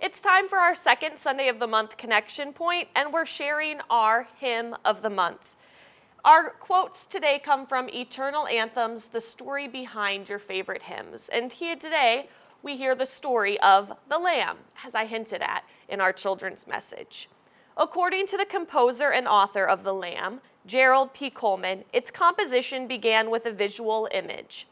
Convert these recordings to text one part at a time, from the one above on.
It's time for our second Sunday of the Month connection point, and we're sharing our hymn of the month. Our quotes today come from Eternal Anthems, the story behind your favorite hymns. And here today, we hear the story of the Lamb, as I hinted at in our children's message. According to the composer and author of The Lamb, Gerald P. Coleman, its composition began with a visual image.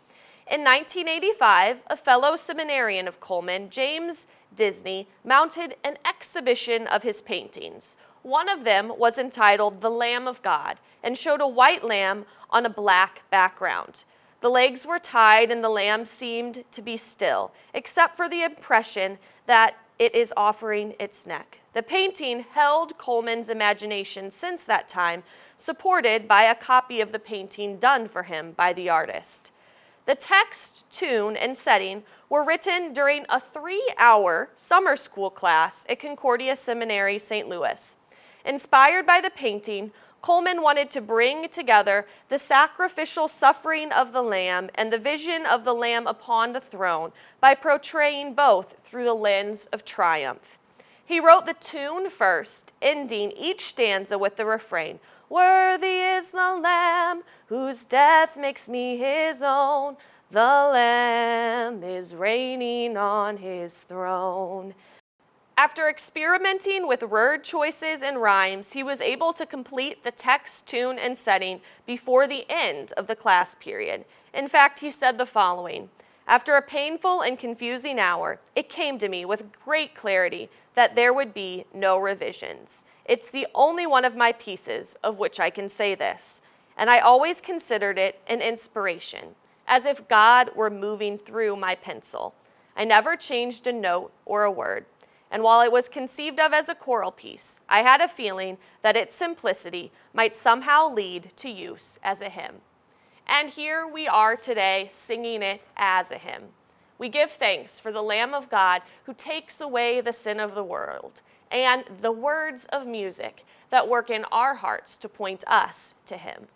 In 1985, a fellow seminarian of Coleman, James Disney, mounted an exhibition of his paintings. One of them was entitled The Lamb of God and showed a white lamb on a black background. The legs were tied and the lamb seemed to be still, except for the impression that it is offering its neck. The painting held Coleman's imagination since that time, supported by a copy of the painting done for him by the artist. The text, tune, and setting were written during a 3-hour summer school class at Concordia Seminary, St. Louis. Inspired by the painting, Coleman wanted to bring together the sacrificial suffering of the Lamb and the vision of the Lamb upon the throne by portraying both through the lens of triumph. He wrote the tune first, ending each stanza with the refrain, "Worthy is the Lamb, whose death makes me his own. The Lamb is reigning on his throne." After experimenting with word choices and rhymes, he was able to complete the text, tune, and setting before the end of the class period. In fact, he said the following, "After a painful and confusing hour, it came to me with great clarity that there would be no revisions. It's the only one of my pieces of which I can say this, and I always considered it an inspiration, as if God were moving through my pencil. I never changed a note or a word. And while it was conceived of as a choral piece, I had a feeling that its simplicity might somehow lead to use as a hymn." And here we are today singing it as a hymn. We give thanks for the Lamb of God who takes away the sin of the world, and the words of music that work in our hearts to point us to him.